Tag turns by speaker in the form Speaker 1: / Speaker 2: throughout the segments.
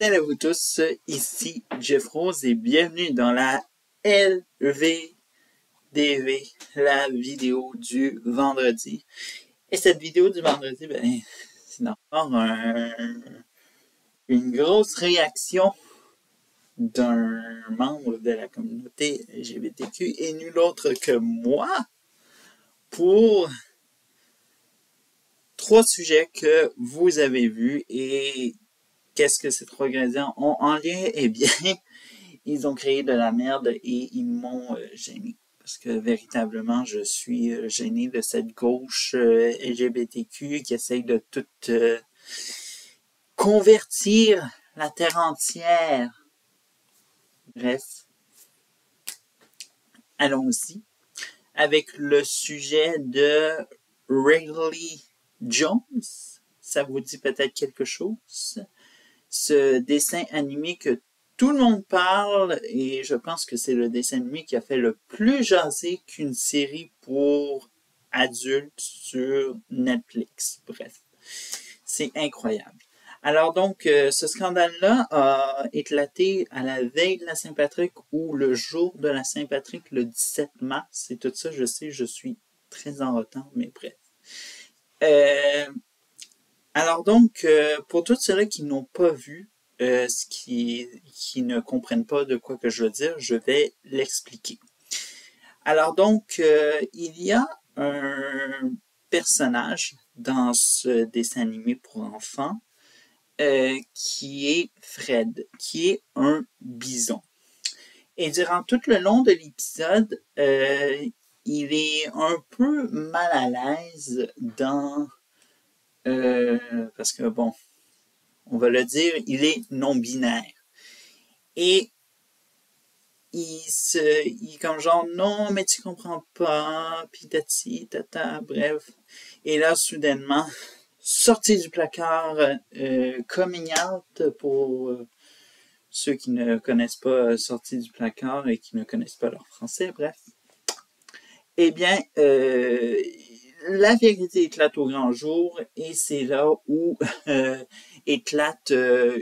Speaker 1: Salut à vous tous, ici Jeff Rose et bienvenue dans la LVDV, la vidéo du vendredi. Et cette vidéo du vendredi, c'est encore une grosse réaction d'un membre de la communauté LGBTQ et nul autre que moi pour 3 sujets que vous avez vus. Et qu'est-ce que ces 3 ingrédients ont en lien? Eh bien, ils ont créé de la merde et ils m'ont gêné. Parce que véritablement, je suis gêné de cette gauche LGBTQ qui essaye de tout convertir la terre entière. Bref, allons-y avec le sujet de Rayleigh Jones. Ça vous dit peut-être quelque chose? Ce dessin animé que tout le monde parle, et je pense que c'est le dessin animé qui a fait le plus jaser qu'une série pour adultes sur Netflix. Bref, c'est incroyable. Alors donc, ce scandale-là a éclaté à la veille de la Saint-Patrick ou le jour de la Saint-Patrick, le 17 mars. Et tout ça, je sais, je suis très en retard, mais bref. Alors donc, pour tous ceux-là qui n'ont pas vu, qui ne comprennent pas de quoi que je veux dire, je vais l'expliquer. Alors donc, il y a un personnage dans ce dessin animé pour enfants qui est Fred, qui est un bison. Et durant tout le long de l'épisode, il est un peu mal à l'aise dans... parce que bon, on va le dire, il est non-binaire. Et il comme genre, non, mais tu comprends pas, pis tati, tata, bref. Et là, soudainement, sorti du placard, coming out pour ceux qui ne connaissent pas sorti du placard et qui ne connaissent pas leur français, bref. Eh bien, la vérité éclate au grand jour et c'est là où éclate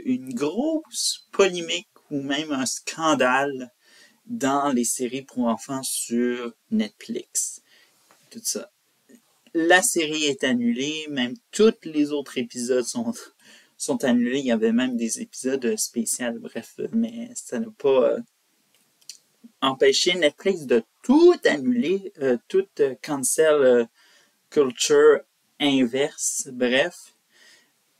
Speaker 1: une grosse polémique ou même un scandale dans les séries pour enfants sur Netflix. Tout ça. La série est annulée, même tous les autres épisodes sont annulés. Il y avait même des épisodes spéciaux, bref, mais ça n'a pas empêché Netflix de tout annuler, tout cancel culture inverse, bref.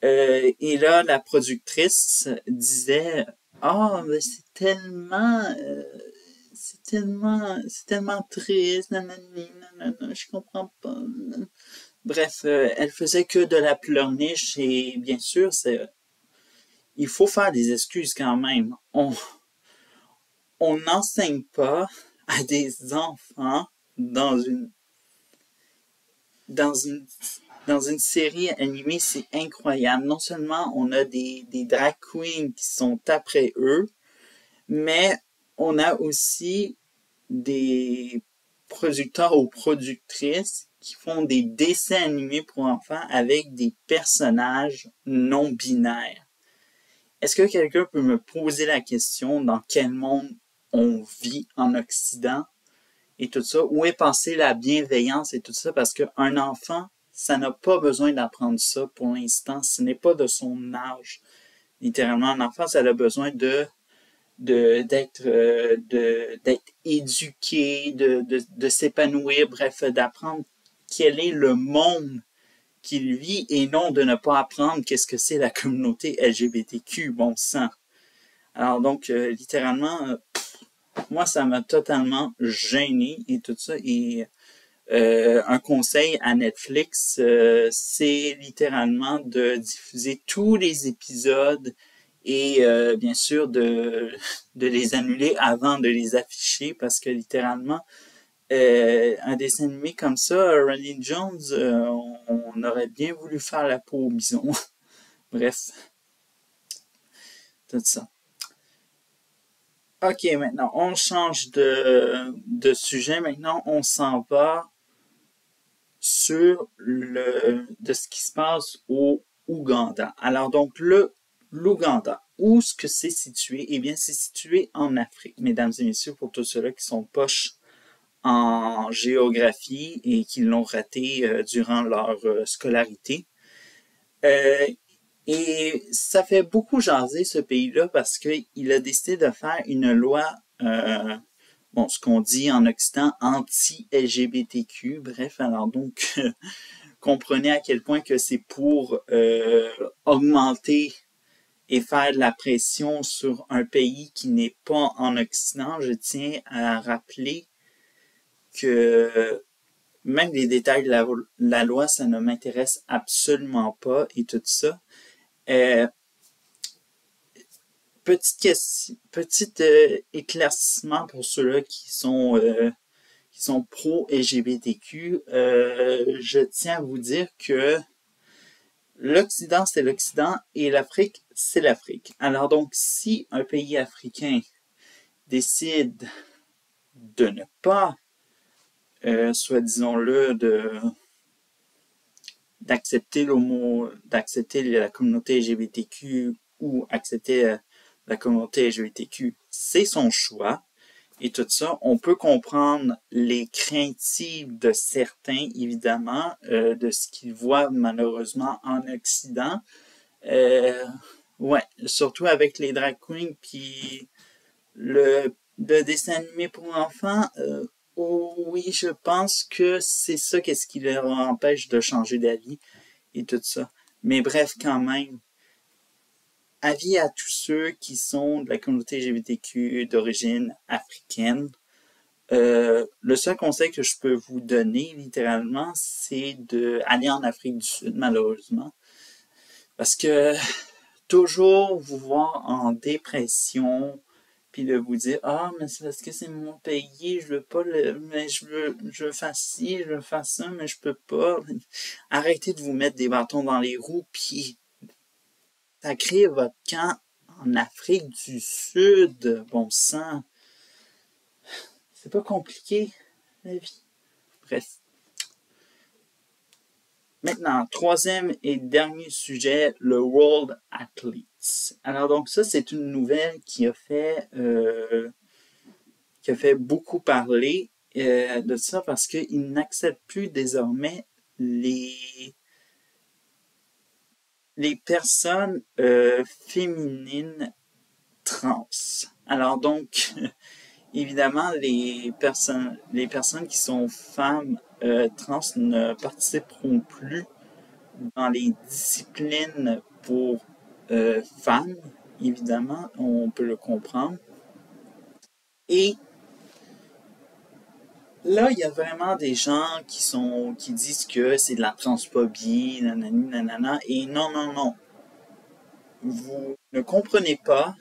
Speaker 1: Et là, la productrice disait « Ah, mais c'est tellement triste, nanana, je comprends pas. » Bref, elle faisait que de la pleurniche et bien sûr, il faut faire des excuses quand même. On n'enseigne pas à des enfants dans une série animée, c'est incroyable. Non seulement on a des drag queens qui sont après eux, mais on a aussi des producteurs ou productrices qui font des dessins animés pour enfants avec des personnages non binaires. Est-ce que quelqu'un peut me poser la question dans quel monde on vit en Occident et tout ça? Où est passée la bienveillance et tout ça? Parce qu'un enfant, ça n'a pas besoin d'apprendre ça pour l'instant. Ce n'est pas de son âge. Littéralement, un enfant, ça a besoin d'être éduqué, de s'épanouir, bref, d'apprendre quel est le monde qu'il vit et non de ne pas apprendre qu'est-ce que c'est la communauté LGBTQ, bon sang. Alors donc, littéralement, moi, ça m'a totalement gêné et tout ça. Et un conseil à Netflix, c'est littéralement de diffuser tous les épisodes et bien sûr de les annuler avant de les afficher parce que littéralement, un dessin animé comme ça, Rayleigh Jones, on aurait bien voulu faire la peau au bison. Bref, tout ça. Ok, maintenant, on change de sujet. Maintenant, on s'en va sur de ce qui se passe au Ouganda. Alors donc, l'Ouganda. où est-ce que c'est situé? Eh bien, c'est situé en Afrique, mesdames et messieurs, pour tous ceux-là qui sont poches en géographie et qui l'ont raté durant leur scolarité. Et ça fait beaucoup jaser ce pays-là parce qu'il a décidé de faire une loi, bon, ce qu'on dit en Occident, anti-LGBTQ. Bref, alors donc, comprenez à quel point que c'est pour augmenter et faire de la pression sur un pays qui n'est pas en Occident. Je tiens à rappeler que même les détails de la loi, ça ne m'intéresse absolument pas et tout ça. Petit éclaircissement pour ceux-là qui sont pro-LGBTQ. Je tiens à vous dire que l'Occident, c'est l'Occident et l'Afrique, c'est l'Afrique. Alors donc, si un pays africain décide de ne pas, soit disons-le, d'accepter la communauté LGBTQ ou accepter la communauté LGBTQ, c'est son choix. Et tout ça, on peut comprendre les craintives de certains, évidemment, de ce qu'ils voient malheureusement en Occident. Ouais, surtout avec les drag queens, puis le dessin animé pour enfants. Oh oui, je pense que c'est ça qu'est-ce qui leur empêche de changer d'avis et tout ça. Mais bref, quand même, avis à tous ceux qui sont de la communauté LGBTQ d'origine africaine. Le seul conseil que je peux vous donner, littéralement, c'est d'aller en Afrique du Sud, malheureusement. Parce que toujours vous voir en dépression, puis de vous dire, ah, mais c'est parce que c'est mon pays, je veux pas mais je veux faire ci, je veux faire ça, mais je peux pas. Arrêtez de vous mettre des bâtons dans les roues, puis sacrez votre camp en Afrique du Sud, bon sang. C'est pas compliqué, la vie. Bref. Maintenant, troisième et dernier sujet, le World Athletes. Alors donc ça, c'est une nouvelle qui a fait beaucoup parler de ça parce qu'ils n'acceptent plus désormais les personnes féminines trans. Alors donc, évidemment, les personnes qui sont femmes trans ne participeront plus dans les disciplines pour femmes, évidemment, on peut le comprendre. Et là, il y a vraiment des gens qui disent que c'est de la transphobie, nanani, nanana, et non, non, non. Vous ne comprenez pas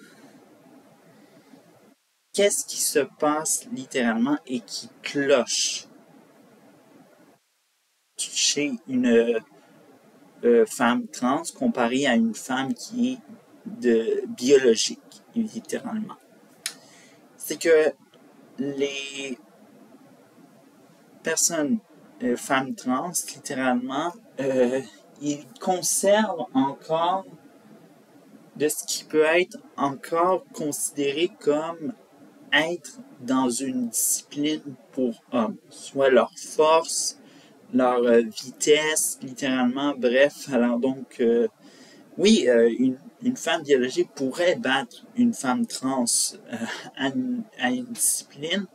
Speaker 1: qu'est-ce qui se passe littéralement et qui cloche chez une femme trans comparée à une femme qui est biologique, littéralement. C'est que les personnes, femmes trans, littéralement, ils conservent encore de ce qui peut être encore considéré comme être dans une discipline pour hommes, soit leur force, leur vitesse, littéralement, bref. Alors donc, oui, une femme biologique pourrait battre une femme trans à une discipline,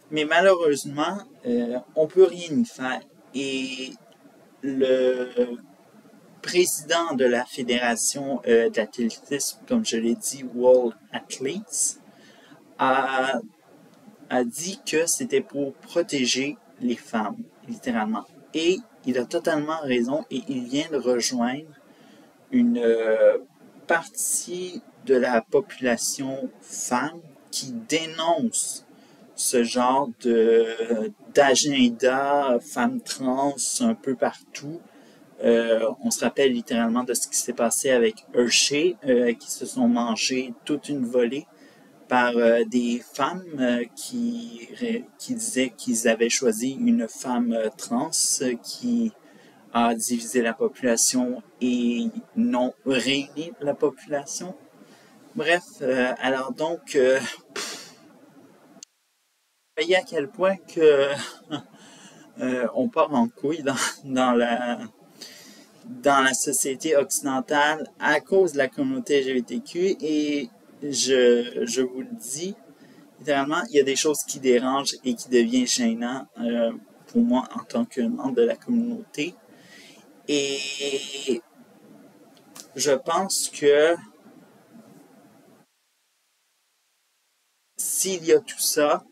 Speaker 1: mais malheureusement, on peut rien y faire. Et le président de la fédération d'athlétisme, comme je l'ai dit, World Athletes, a dit que c'était pour protéger les femmes, littéralement. Et il a totalement raison et il vient de rejoindre une partie de la population femme qui dénonce ce genre d'agenda femmes trans un peu partout. On se rappelle littéralement de ce qui s'est passé avec Hershey, qui se sont mangés toute une volée par des femmes qui disaient qu'ils avaient choisi une femme trans qui a divisé la population et non réuni la population. Bref, alors donc, voyez à quel point que on part en couille dans la société occidentale à cause de la communauté LGBTQ et je vous le dis, littéralement, il y a des choses qui dérangent et qui deviennent gênants pour moi en tant que membre de la communauté. Et je pense que s'il y a tout ça,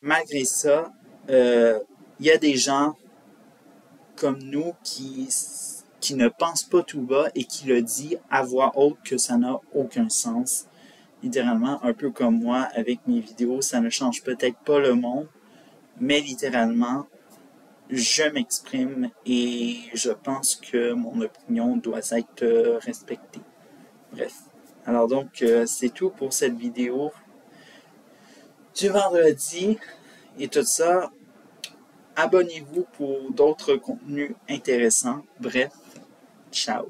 Speaker 1: malgré ça, il y a des gens comme nous qui ne pensent pas tout bas et qui le disent à voix haute que ça n'a aucun sens. Littéralement, un peu comme moi avec mes vidéos, ça ne change peut-être pas le monde, mais littéralement, je m'exprime et je pense que mon opinion doit être respectée. Bref. Alors donc, c'est tout pour cette vidéo du vendredi et tout ça. Abonnez-vous pour d'autres contenus intéressants. Bref, ciao.